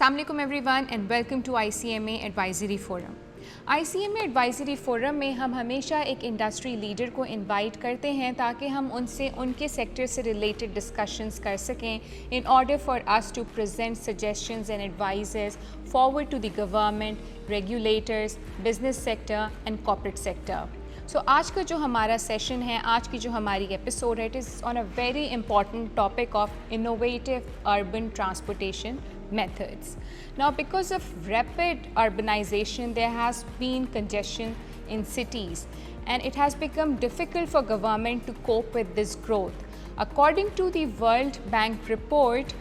Assalamu alaikum everyone and welcome to ICMA Advisory Forum. ICMA Advisory Forum में हम हमेशा एक इंडस्ट्री लीडर को इनवाइट करते हैं ताकि हम उनसे उनके सेक्टर से रिलेटेड डिस्कशंस कर सकें in order for us to present suggestions and advices forward to the government, regulators, business sector and corporate sector. So आज का जो हमारा सेशन है, आज की जो हमारी एपिसोड है, it is on a very important topic of innovative urban transportation methods. Now, because of rapid urbanization, there has been congestion in cities and it has become difficult for government to cope with this growth. According to the World Bank report,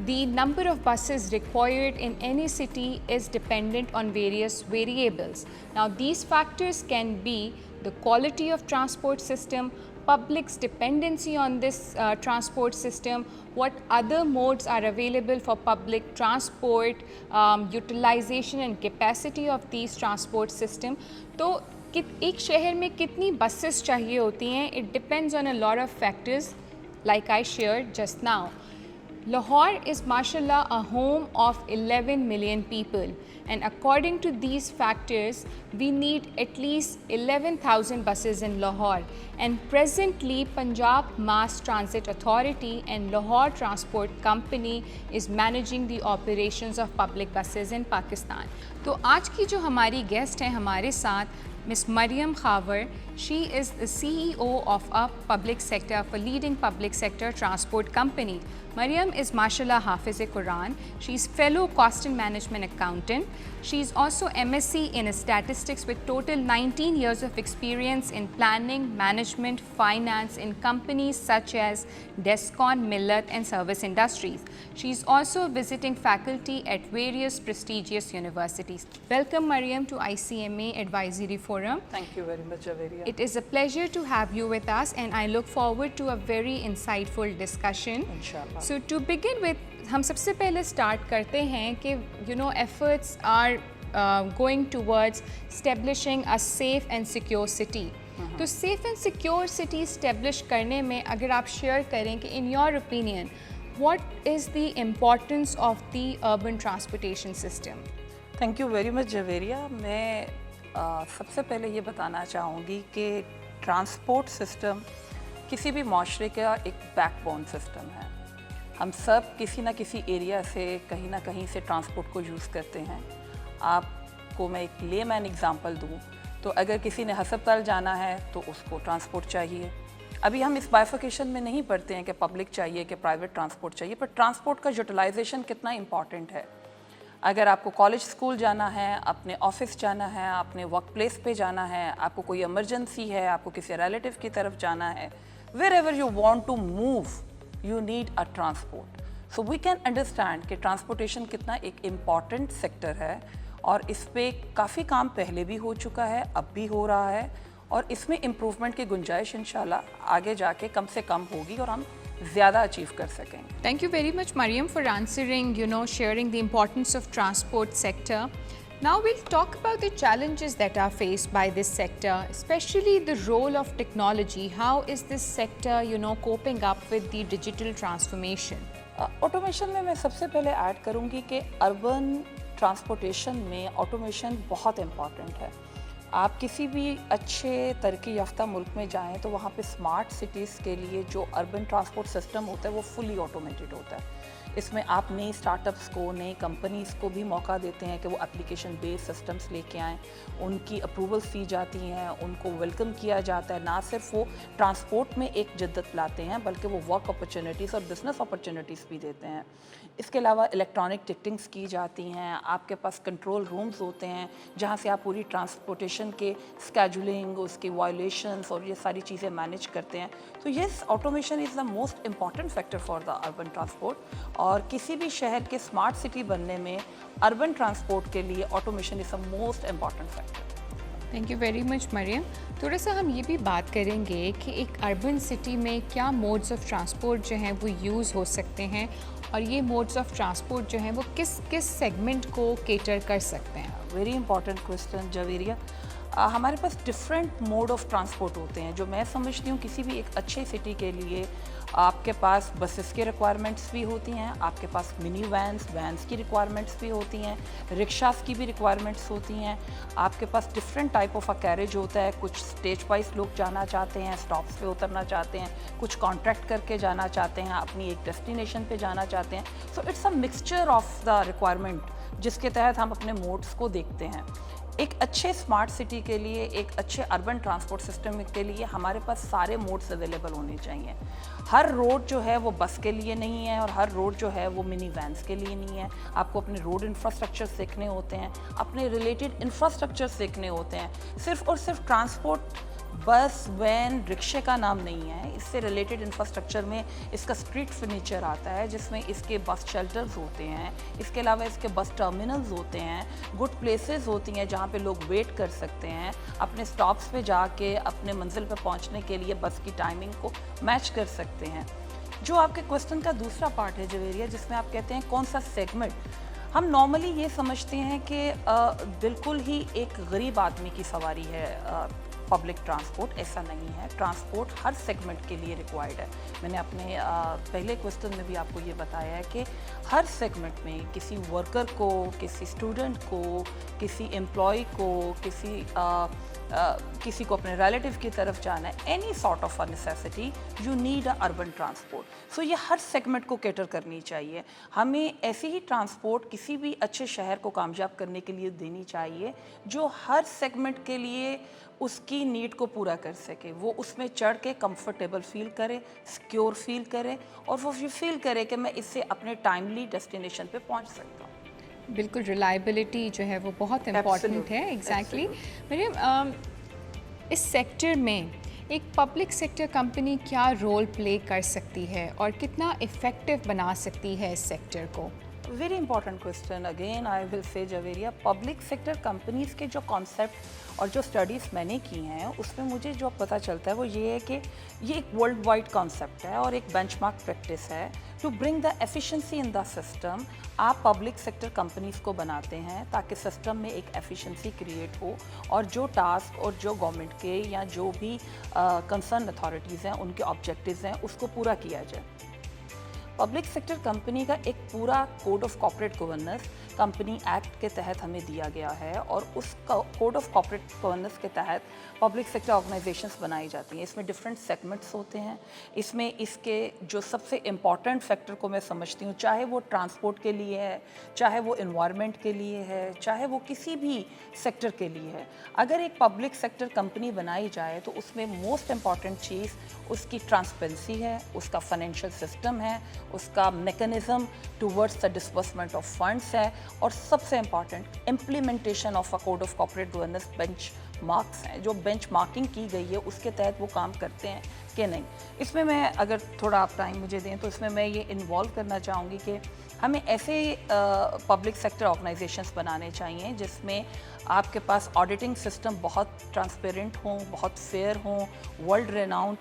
the number of buses required in any city is dependent on various variables. Now, these factors can be the quality of transport system, public's dependency on this transport system, what other modes are available for public transport, utilization and capacity of these transport system. तो एक शहर में कितनी buses चाहिए होती हैं, it depends on a lot of factors like I shared just now. Lahore is mashallah a home of 11 million people, and according to these factors we need at least 11,000 buses in Lahore, and presently Punjab Mass Transit Authority and Lahore Transport Company is managing the operations of public buses in Pakistan. तो आज की जो हमारी guest हैं हमारे साथ Ms. Maryam Khawar, she is the CEO of a public sector, of a leading public sector transport company. Maryam is mashallah Hafiz-e-Quran. She's fellow cost and management accountant. She's also MSc in statistics with total 19 years of experience in planning, management, finance in companies such as Descon, Millet and service industries. She's also visiting faculty at various prestigious universities. Welcome Maryam to ICMA Advisory Forum. Thank you very much, Javeria. It is a pleasure to have you with us and I look forward to a very insightful discussion. Inshallah. So to begin with, हम सबसे पहले start करते हैं कि efforts are going towards establishing a safe and secure city. तो safe and secure city establish करने में अगर आप share करें कि in your opinion, what is the importance of the urban transportation system? Thank you very much, Javeria. मैं सबसे पहले ये बताना चाहूँगी कि ट्रांसपोर्ट सिस्टम किसी भी माशरे का एक बैकबोन सिस्टम है. हम सब किसी ना किसी एरिया से कहीं ना कहीं से ट्रांसपोर्ट को यूज़ करते हैं. आपको मैं एक लेमैन एग्जांपल दूँ तो अगर किसी ने हस्पताल जाना है तो उसको ट्रांसपोर्ट चाहिए. अभी हम इस बाइफिकेशन में नहीं पढ़ते हैं कि पब्लिक चाहिए कि प्राइवेट ट्रांसपोर्ट चाहिए, पर ट्रांसपोर्ट का यूटिलाइजेशन कितना इंपॉर्टेंट है. अगर आपको कॉलेज स्कूल जाना है, अपने ऑफिस जाना है, अपने वर्क प्लेस पे जाना है, आपको कोई इमरजेंसी है, आपको किसी रिलेटिव की तरफ जाना है, wherever you want to move you need a transport. So we can understand कि ट्रांसपोर्टेशन कितना एक इम्पॉर्टेंट सेक्टर है और इस पर काफ़ी काम पहले भी हो चुका है, अब भी हो रहा है और इसमें इम्प्रूवमेंट की गुंजाइश इंशाल्लाह आगे जाके कम से कम होगी और हम ज़्यादा अचीव कर सकेंगे. Thank you very much, Maryam, for answering, sharing the importance of transport sector. Now we'll talk about the challenges that are faced by this sector, especially the role of technology. How is this sector, coping up with the digital transformation? Automation में मैं सबसे पहले add करूँगी कि urban transportation में automation बहुत important है. आप किसी भी अच्छे तरक्की याफ्ता मुल्क में जाएं तो वहाँ पे स्मार्ट सिटीज़ के लिए जो अर्बन ट्रांसपोर्ट सिस्टम होता है वो फुली ऑटोमेटेड होता है. इसमें आप नई स्टार्टअप्स को, नई कंपनीज़ को भी मौका देते हैं कि वो एप्लीकेशन बेस्ड सिस्टम्स लेके आएँ. उनकी अप्रूवल्स दी जाती हैं, उनको वेलकम किया जाता है. ना सिर्फ वो ट्रांसपोर्ट में एक जद्दत लाते हैं बल्कि वो वर्क अपॉर्चुनिटीज़ और बिज़नेस अपॉर्चुनिटीज़ भी देते हैं. इसके अलावा इलेक्ट्रॉनिक टिकटिंग्स की जाती हैं. आपके पास कंट्रोल रूम्स होते हैं जहाँ से आप पूरी ट्रांसपोर्टेशन के स्केजुलिंग, उसकी वायलेशंस और ये सारी चीज़ें मैनेज करते हैं. तो yes, automation is the most important factor for the urban transport और किसी भी शहर के स्मार्ट सिटी बनने में अर्बन ट्रांसपोर्ट के लिए automation is the most important factor. Thank you very much Mariam. थोड़ा सा हम ये भी बात करेंगे कि एक अर्बन सिटी में क्या मोड्स ऑफ ट्रांसपोर्ट जो हैं वो यूज़ हो सकते हैं और ये मोड्स ऑफ ट्रांसपोर्ट जो हैं वो किस किस सेगमेंट को केटर कर सकते हैं. Very important question, Javeria. हमारे पास डिफरेंट मोड ऑफ ट्रांसपोर्ट होते हैं। जो मैं समझती हूँ किसी भी एक अच्छे सिटी के लिए आपके पास बसेस की रिक्वायरमेंट्स भी होती हैं, आपके पास मिनी वैन्स की रिक्वायरमेंट्स भी होती हैं, रिक्शास की भी रिक्वायरमेंट्स होती हैं, आपके पास different type of a carriage होता है। कुछ स्टेज वाइज लोग जाना चाहते हैं, स्टॉप्स पे उतरना चाहते हैं, कुछ कॉन्ट्रैक्ट करके जाना चाहते हैं, अपनी एक डेस्टिनेशन पे जाना चाहते हैं। So it's a mixture of the requirement जिसके तहत हम अपने मोड्स को देखते हैं। एक अच्छे स्मार्ट सिटी के लिए, एक अच्छे अर्बन ट्रांसपोर्ट सिस्टम के लिए हमारे पास सारे मोड्स अवेलेबल होने चाहिए। हर रोड जो है वो बस के लिए नहीं है और हर रोड जो है वो मिनी वैन्स के लिए नहीं है। आपको अपने रोड इंफ्रास्ट्रक्चर सीखने होते हैं, अपने रिलेटेड इंफ्रास्ट्रक्चर सीखने होते हैं। सिर्फ और सिर्फ ट्रांसपोर्ट बस वैन रिक्शे का नाम नहीं है, इससे रिलेटेड इंफ्रास्ट्रक्चर में इसका स्ट्रीट फर्नीचर आता है, जिसमें इसके बस शेल्टर्स होते हैं, इसके अलावा इसके बस टर्मिनल्स होते हैं, गुड प्लेसेस होती हैं जहाँ पे लोग वेट कर सकते हैं, अपने स्टॉप्स पे जाके अपने मंजिल पे पहुँचने के लिए बस की टाइमिंग को मैच कर सकते हैं। जो आपके क्वेश्चन का दूसरा पार्ट है जवेरिया, जिसमें आप कहते हैं कौन सा सेगमेंट, हम नॉर्मली ये समझते हैं कि बिल्कुल ही एक गरीब आदमी की सवारी है पब्लिक ट्रांसपोर्ट। ऐसा नहीं है, ट्रांसपोर्ट हर सेगमेंट के लिए रिक्वायर्ड है। मैंने अपने पहले क्वेश्चन में भी आपको ये बताया है कि हर सेगमेंट में किसी वर्कर को, किसी स्टूडेंट को, किसी एम्प्लॉय को, किसी को अपने रिलेटिव की तरफ जाना है, any sort of a necessity you need a urban transport. So ये हर सेगमेंट को कैटर करनी चाहिए। हमें ऐसी ही ट्रांसपोर्ट किसी भी अच्छे शहर को कामयाब करने के लिए देनी चाहिए जो हर सेगमेंट के लिए उसकी नीड को पूरा कर सके। वो उसमें चढ़ के कंफर्टेबल फील करे, सिक्योर फील करे और वो फील करे कि मैं इससे अपने टाइमली डेस्टिनेशन पे पहुंच सकता हूँ। बिल्कुल, रिलायबिलिटी जो है वो बहुत इम्पॉर्टेंट है। एग्जैक्टली मरियम, इस सेक्टर में एक पब्लिक सेक्टर कंपनी क्या रोल प्ले कर सकती है और कितना इफ़ेक्टिव बना सकती है इस सेक्टर को? Very important question. Again I will say Javeria, public sector companies के जो कॉन्सेप्ट और जो स्टडीज़ मैंने की हैं उसमें मुझे जो पता चलता है वो ये है कि ये एक वर्ल्ड वाइड कॉन्सेप्ट है और एक बेंचमार्क प्रैक्टिस है to bring the efficiency in the system. आप पब्लिक सेक्टर कंपनीज़ को बनाते हैं ताकि सिस्टम में एक एफिशिएंसी क्रिएट हो और जो टास्क और जो गवर्नमेंट के या जो भी कंसर्न अथॉरिटीज़ हैं उनके ऑब्जेक्टिव्स हैं उसको पूरा किया जाए। पब्लिक सेक्टर कंपनी का एक पूरा code of corporate governance company act के तहत हमें दिया गया है और उस कोड ऑफ कॉर्पोरेट गवर्नेंस के तहत पब्लिक सेक्टर ऑर्गेनाइजेशंस बनाई जाती हैं। इसमें डिफरेंट सेगमेंट्स होते हैं। इसमें इसके जो सबसे इम्पॉर्टेंट फैक्टर को मैं समझती हूँ, चाहे वो ट्रांसपोर्ट के लिए है, चाहे वो एनवायरनमेंट के लिए है, चाहे वो किसी भी सेक्टर के लिए है, अगर एक पब्लिक सेक्टर कंपनी बनाई जाए तो उसमें मोस्ट इम्पॉर्टेंट चीज़ उसकी ट्रांसपेरेंसी है, उसका फाइनेंशियल सिस्टम है, उसका mechanism towards the disbursement of funds है और सबसे important implementation of a code of corporate governance bench marks हैं। जो बेंच मार्किंग की गई है उसके तहत वो काम करते हैं कि नहीं। इसमें मैं अगर थोड़ा आप टाइम मुझे दें तो इसमें मैं ये इन्वॉल्व करना चाहूँगी कि हमें ऐसे पब्लिक सेक्टर ऑर्गेनाइजेशंस बनाने चाहिए जिसमें आपके पास ऑडिटिंग सिस्टम बहुत ट्रांसपेरेंट हों, बहुत फेयर हों, वर्ल्ड रेनाउंड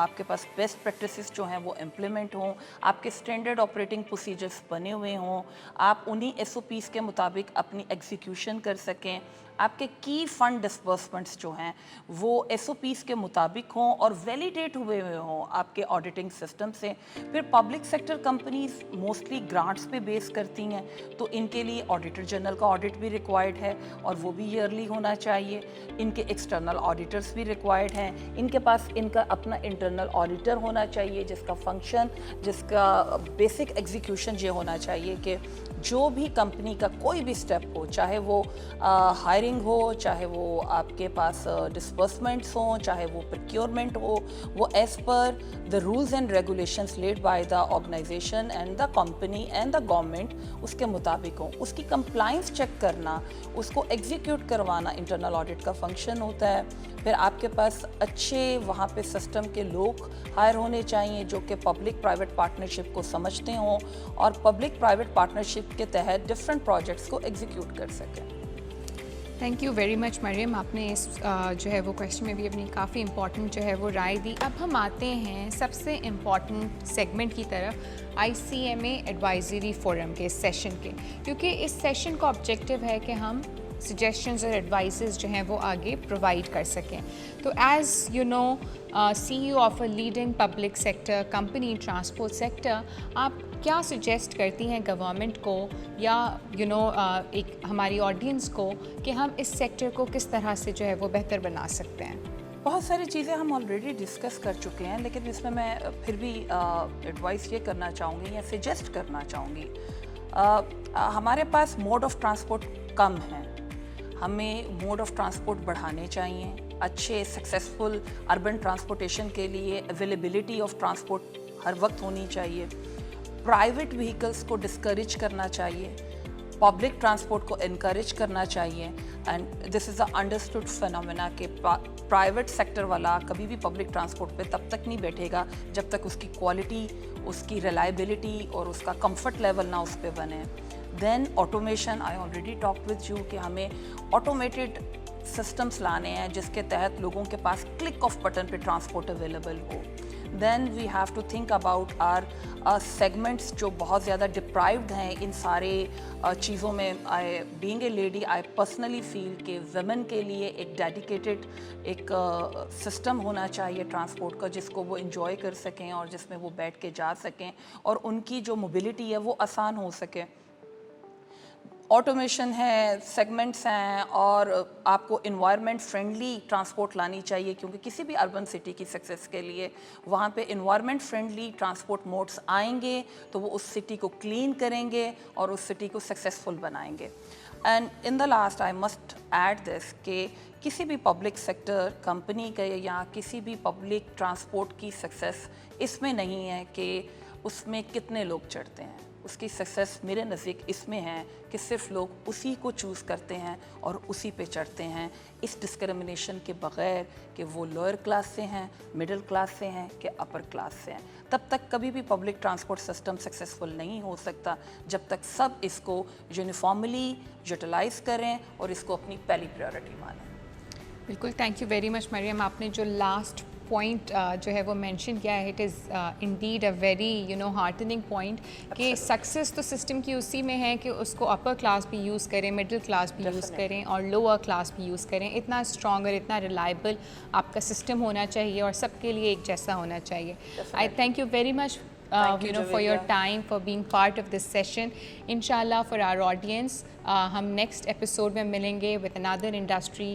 आपके पास बेस्ट प्रैक्टिसेस जो हैं वो इम्प्लीमेंट हों, आपके स्टैंडर्ड ऑपरेटिंग प्रोसीजर्स बने हुए हों, आप उन्हीं SOPs के मुताबिक अपनी एग्जीक्यूशन कर सकें, आपके की फ़ंड डिस्बर्समेंट्स जो हैं वो SOPs के मुताबिक हों और वैलिडेट हुए हों आपके ऑडिटिंग सिस्टम से। फिर public sector companies mostly grants पे बेस करती हैं तो इनके लिए ऑडिटर जनरल का ऑडिट भी रिक्वायर्ड है और वो भी ईयरली होना चाहिए। इनके एक्सटर्नल ऑडिटर्स भी रिक्वायर्ड हैं। इनके पास इनका अपना इंटरनल ऑडिटर होना चाहिए जिसका फंक्शन, जिसका बेसिक एग्जीक्यूशन ये होना चाहिए कि जो भी कंपनी का कोई भी स्टेप हो, चाहे वो हायरिंग हो, चाहे वो आपके पास डिस्बर्समेंट्स हों, चाहे वो प्रोक्योरमेंट हो, वो as per the rules and regulations led by the organisation and the company and the government उसके मुताबिक हो। उसकी कंप्लाइंस चेक करना, उसको एग्जीक्यूट करवाना इंटरनल ऑडिट का फंक्शन होता है। फिर आपके पास अच्छे वहाँ पे सिस्टम के लोग हायर होने चाहिए जो कि पब्लिक प्राइवेट पार्टनरशिप को समझते हों और पब्लिक प्राइवेट पार्टनरशिप के तहत डिफरेंट प्रोजेक्ट्स को एग्जीक्यूट कर सकें। Thank you very much Mariam, आपने इस जो है वो क्वेश्चन में भी अपनी काफ़ी इम्पॉर्टेंट जो है वो राय दी। अब हम आते हैं सबसे इम्पॉर्टेंट सेगमेंट की तरफ, ICMA एडवाइजरी फोरम के सेशन के, क्योंकि इस सेशन का ऑब्जेक्टिव है कि हम سجیشنز اور ایڈوائسز جو ہیں وہ آگے پرووائڈ کر سکیں. تو as you know C E O of a leading public sector company transport sector, آپ کیا سجیسٹ کرتی ہیں گورنمنٹ کو یا ایک ہماری آڈینس کو کہ ہم اس سیکٹر کو کس طرح سے جو ہے وہ بہتر بنا سکتے ہیں؟ بہت ساری چیزیں ہم آلریڈی ڈسکس کر چکے ہیں, لیکن اس میں پھر بھی ایڈوائس یہ کرنا چاہوں گی یا سجیسٹ کرنا چاہوں گی. ہمارے پاس موڈ آف ٹرانسپورٹ کم ہیں, ہمیں موڈ آف ٹرانسپورٹ بڑھانے چاہیے. اچھے سکسیزفل اربن ٹرانسپورٹیشن کے لیے اویلیبلٹی آف ٹرانسپورٹ ہر وقت ہونی چاہیے. پرائیویٹ وہیکلس کو ڈسکریج کرنا چاہیے, پبلک ٹرانسپورٹ کو انکریج کرنا چاہیے. And this is a understood phenomena کہ پرائیویٹ سیکٹر والا کبھی بھی پبلک ٹرانسپورٹ پہ تب تک نہیں بیٹھے گا جب تک اس کی کوالٹی, اس کی ریلائبلٹی اور اس کا کمفرٹ لیول نہ اس پہ بنے. Then automation, I already talk with you کہ ہمیں آٹومیٹڈ سسٹمس لانے ہیں جس کے تحت لوگوں کے پاس کلک آف بٹن پہ ٹرانسپورٹ اویلیبل ہو. Then we have to think about our segments جو بہت زیادہ ڈپرائیوڈ ہیں ان سارے چیزوں میں. Being a lady I personally feel کہ ویمن کے لیے ایک ڈیڈیکیٹڈ ایک سسٹم ہونا چاہیے ٹرانسپورٹ کا جس کو وہ انجوائے کر سکیں اور جس میں وہ بیٹھ کے جا سکیں اور ان کی جو موبلٹی ہے وہ آسان ہو سکے. آٹومیشن ہے, سیگمنٹس ہیں, اور آپ کو انوائرمنٹ فرینڈلی ٹرانسپورٹ لانی چاہیے کیونکہ کسی بھی اربن سٹی کی سکسیس کے لیے وہاں پہ انوائرمنٹ فرینڈلی ٹرانسپورٹ موڈس آئیں گے تو وہ اس سٹی کو کلین کریں گے اور اس سٹی کو سکسیزفل بنائیں گے. And in the last I must add this کہ کسی بھی پبلک سیکٹر کمپنی کا یا کسی بھی پبلک ٹرانسپورٹ کی سکسیس اس میں نہیں ہے کہ اس میں کتنے لوگ چڑھتے ہیں. اس کی سکسیس میرے نزدیک اس میں ہے کہ صرف لوگ اسی کو چوز کرتے ہیں اور اسی پہ چڑھتے ہیں, اس ڈسکرمنیشن کے بغیر کہ وہ لوئر کلاس سے ہیں, مڈل کلاس سے ہیں کہ اپر کلاس سے ہیں. تب تک کبھی بھی پبلک ٹرانسپورٹ سسٹم سکسیزفل نہیں ہو سکتا جب تک سب اس کو یونیفارملی یوٹیلائز کریں اور اس کو اپنی پہلی پریورٹی مانیں. بالکل, تھینک یو ویری مچ مریم. آپ نے جو لاسٹ پوائنٹ جو ہے وہ مینشن کیا ہے, it is indeed a very heartening point کہ سکسیز تو سسٹم کی اسی میں ہے کہ اس کو اپر کلاس بھی یوز کریں, مڈل کلاس بھی یوز کریں اور لوور کلاس بھی یوز کریں. اتنا اسٹرانگ اور اتنا ریلائبل آپ کا سسٹم ہونا چاہیے اور سب کے لیے ایک جیسا ہونا چاہیے. I thank you very much for your time, for being part of this session. Inshallah, for our audience, hum next episode mein milenge with another industry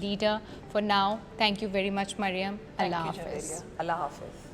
leader. For now, thank you very much, Mariam. Allah Hafiz. Allah Hafiz.